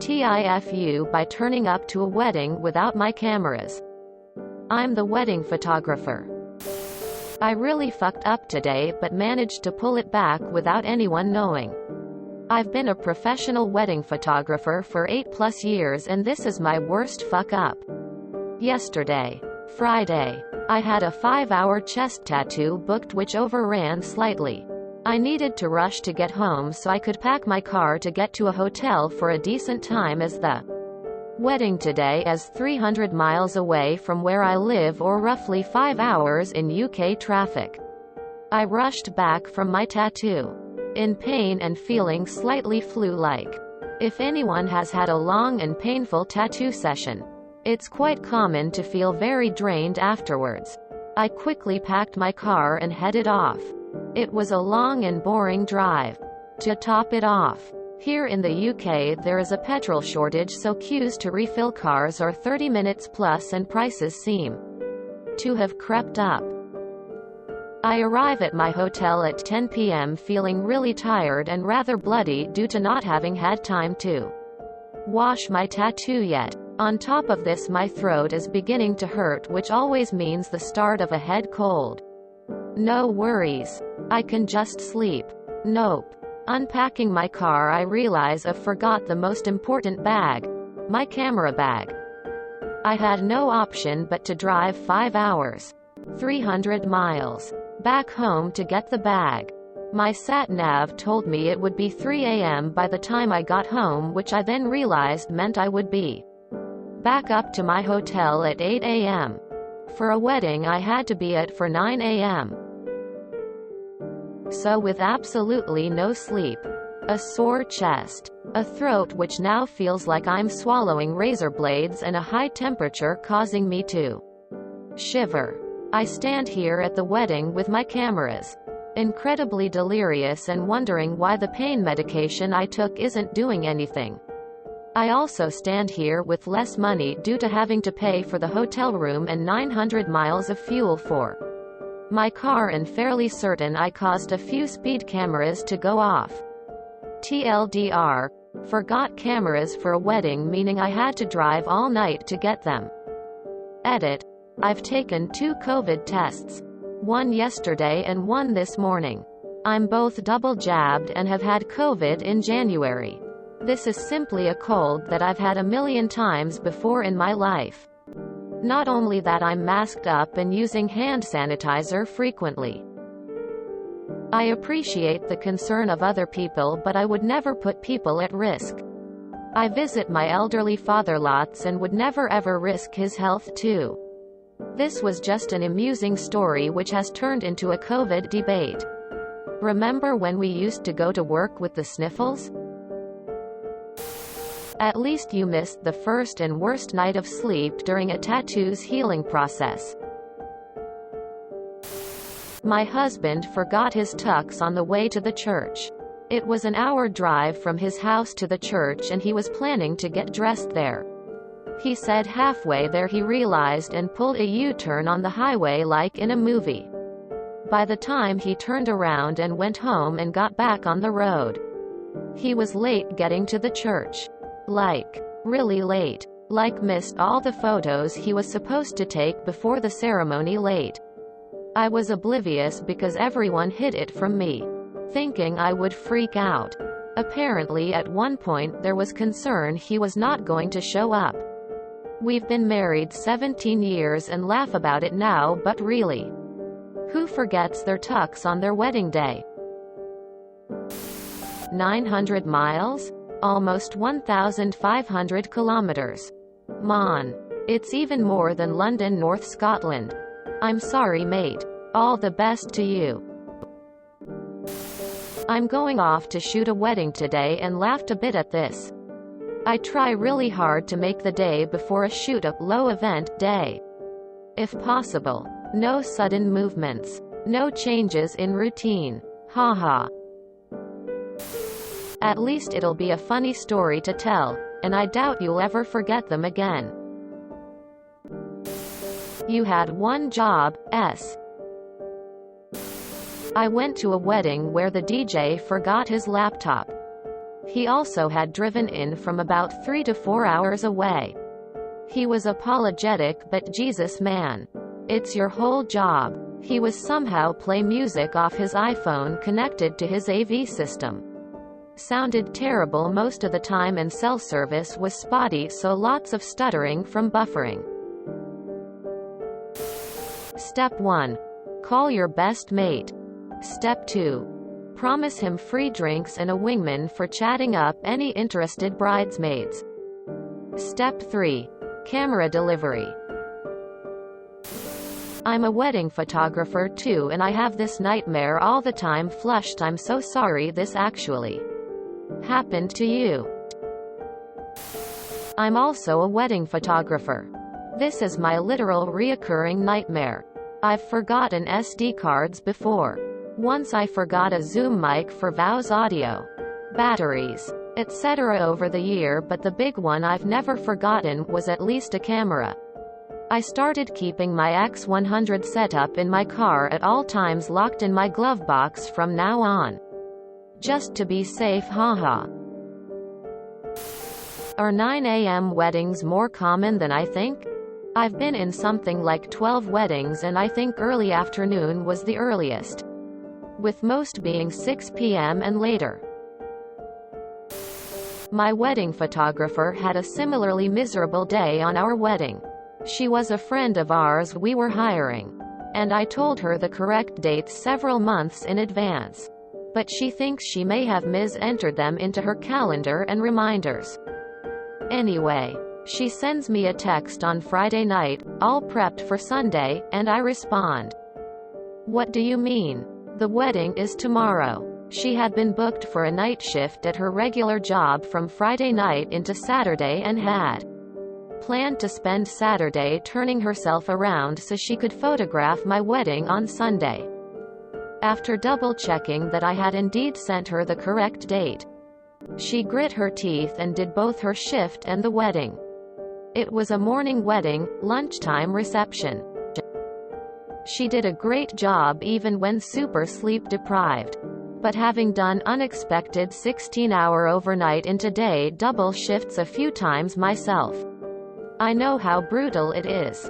TIFU by turning up to a wedding without my cameras. I'm the wedding photographer. I really fucked up today but managed to pull it back without anyone knowing. I've been a professional wedding photographer for 8+ years and this is my worst fuck up. Yesterday, Friday, I had a 5-hour chest tattoo booked which overran slightly. I needed to rush to get home so I could pack my car to get to a hotel for a decent time as the wedding today is 300 miles away from where I live or roughly 5 hours in UK traffic. I rushed back from my tattoo, in pain and feeling slightly flu-like. If anyone has had a long and painful tattoo session, it's quite common to feel very drained afterwards. I quickly packed my car and headed off. It was a long and boring drive. To top it off, here in the UK there is a petrol shortage, so queues to refill cars are 30 minutes plus and prices seem to have crept up. I arrive at my hotel at 10 p.m. feeling really tired and rather bloody due to not having had time to wash my tattoo yet. On top of this, my throat is beginning to hurt, which always means the start of a head cold. No worries. I can just sleep. Nope. Unpacking my car, I realize I've forgot the most important bag. My camera bag. I had no option but to drive 5 hours. 300 miles. Back home to get the bag. My sat-nav told me it would be 3 a.m. by the time I got home, which I then realized meant I would be back up to my hotel at 8 a.m. For a wedding I had to be at for 9 a.m. So with absolutely no sleep, a sore chest, a throat which now feels like I'm swallowing razor blades, and a high temperature causing me to shiver, I stand here at the wedding with my cameras, incredibly delirious and wondering why the pain medication I took isn't doing anything. I also stand here with less money due to having to pay for the hotel room and 900 miles of fuel for my car, and fairly certain I caused a few speed cameras to go off. TLDR, forgot cameras for a wedding, meaning I had to drive all night to get them. Edit. I've taken 2 COVID tests. One yesterday and one this morning. I'm both double jabbed and have had COVID in January. This is simply a cold that I've had a million times before in my life. Not only that, I'm masked up and using hand sanitizer frequently. I appreciate the concern of other people, but I would never put people at risk. I visit my elderly father lots and would never ever risk his health too. This was just an amusing story which has turned into a COVID debate. Remember when we used to go to work with the sniffles? At least you missed the first and worst night of sleep during a tattoo's healing process. My husband forgot his tux on the way to the church. It was an hour drive from his house to the church and he was planning to get dressed there. He said halfway there he realized and pulled a U-turn on the highway like in a movie. By the time he turned around and went home and got back on the road, he was late getting to the church. Like, really late. Like missed all the photos he was supposed to take before the ceremony late. I was oblivious because everyone hid it from me, thinking I would freak out. Apparently at one point there was concern he was not going to show up. We've been married 17 years and laugh about it now, but really, who forgets their tux on their wedding day? 900 miles? Almost 1,500 kilometers. Mon. It's even more than London, North Scotland. I'm sorry, mate. All the best to you. I'm going off to shoot a wedding today and laughed a bit at this. I try really hard to make the day before a shoot a low event day. If possible. No sudden movements. No changes in routine. Haha. At least it'll be a funny story to tell, and I doubt you'll ever forget them again. You had one job, S. I went to a wedding where the DJ forgot his laptop. He also had driven in from about 3 to 4 hours away. He was apologetic, but Jesus man. It's your whole job. He was somehow play music off his iPhone connected to his AV system. Sounded terrible most of the time and cell service was spotty, so lots of stuttering from buffering. Step 1. Call your best mate. Step 2. Promise him free drinks and a wingman for chatting up any interested bridesmaids. Step 3. Camera delivery. I'm a wedding photographer too, and I have this nightmare all the time. Flushed. I'm so sorry this actually happened to you. I'm also a wedding photographer. This is my literal reoccurring nightmare. I've forgotten SD cards before. Once I forgot a Zoom mic for vows audio, batteries, etc. over the year, but the big one I've never forgotten was at least a camera. I started keeping my X100 setup in my car at all times, locked in my glove box from now on. Just to be safe, haha. Are 9 a.m. weddings more common than I think? I've been in something like 12 weddings and I think early afternoon was the earliest, with most being 6 p.m. and later. My wedding photographer had a similarly miserable day on our wedding. She was a friend of ours we were hiring, and I told her the correct dates several months in advance. But she thinks she may have mis-entered them into her calendar and reminders. Anyway, she sends me a text on Friday night, all prepped for Sunday, and I respond, "What do you mean? The wedding is tomorrow." She had been booked for a night shift at her regular job from Friday night into Saturday and had planned to spend Saturday turning herself around so she could photograph my wedding on Sunday. After double-checking that I had indeed sent her the correct date, she grit her teeth and did both her shift and the wedding. It was a morning wedding, lunchtime reception. She did a great job even when super sleep-deprived. But having done unexpected 16-hour overnight into day double shifts a few times myself, I know how brutal it is.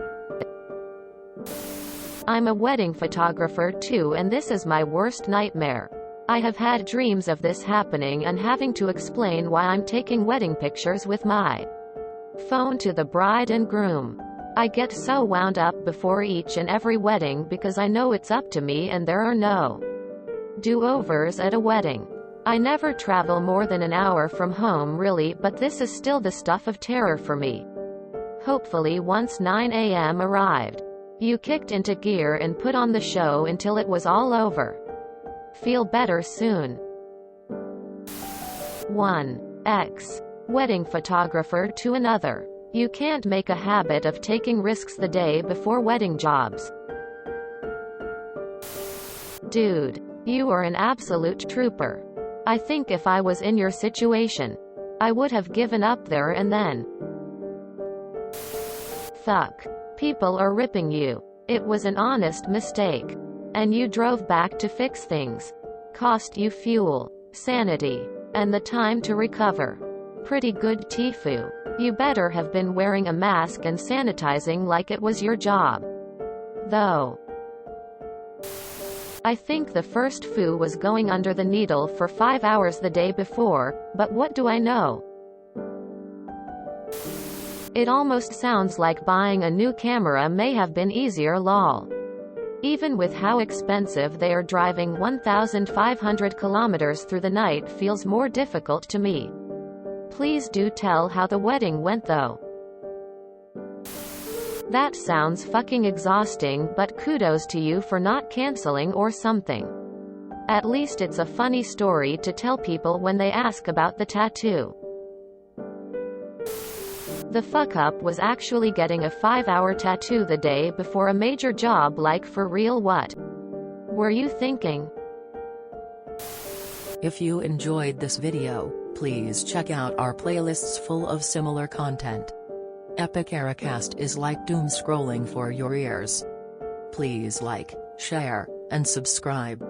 I'm a wedding photographer too, and this is my worst nightmare. I have had dreams of this happening and having to explain why I'm taking wedding pictures with my phone to the bride and groom. I get so wound up before each and every wedding because I know it's up to me and there are no do-overs at a wedding. I never travel more than an hour from home really, but this is still the stuff of terror for me. Hopefully once 9 a.m. arrived, you kicked into gear and put on the show until it was all over. Feel better soon. 1. Wedding photographer to another. You can't make a habit of taking risks the day before wedding jobs. Dude, you are an absolute trooper. I think if I was in your situation, I would have given up there and then. Fuck. People are ripping you. It was an honest mistake. And you drove back to fix things. Cost you fuel, sanity, and the time to recover. Pretty good TIFU. You better have been wearing a mask and sanitizing like it was your job. Though, I think the first foo was going under the needle for 5 hours the day before, but what do I know? It almost sounds like buying a new camera may have been easier lol. Even with how expensive they are, driving 1,500 kilometers through the night feels more difficult to me. Please do tell how the wedding went though. That sounds fucking exhausting, but kudos to you for not canceling or something. At least it's a funny story to tell people when they ask about the tattoo. The fuck up was actually getting a 5-hour tattoo the day before a major job. Like, for real, what were you thinking? If you enjoyed this video, please check out our playlists full of similar content. Epic Ericast is like doom scrolling for your ears. Please like, share, and subscribe.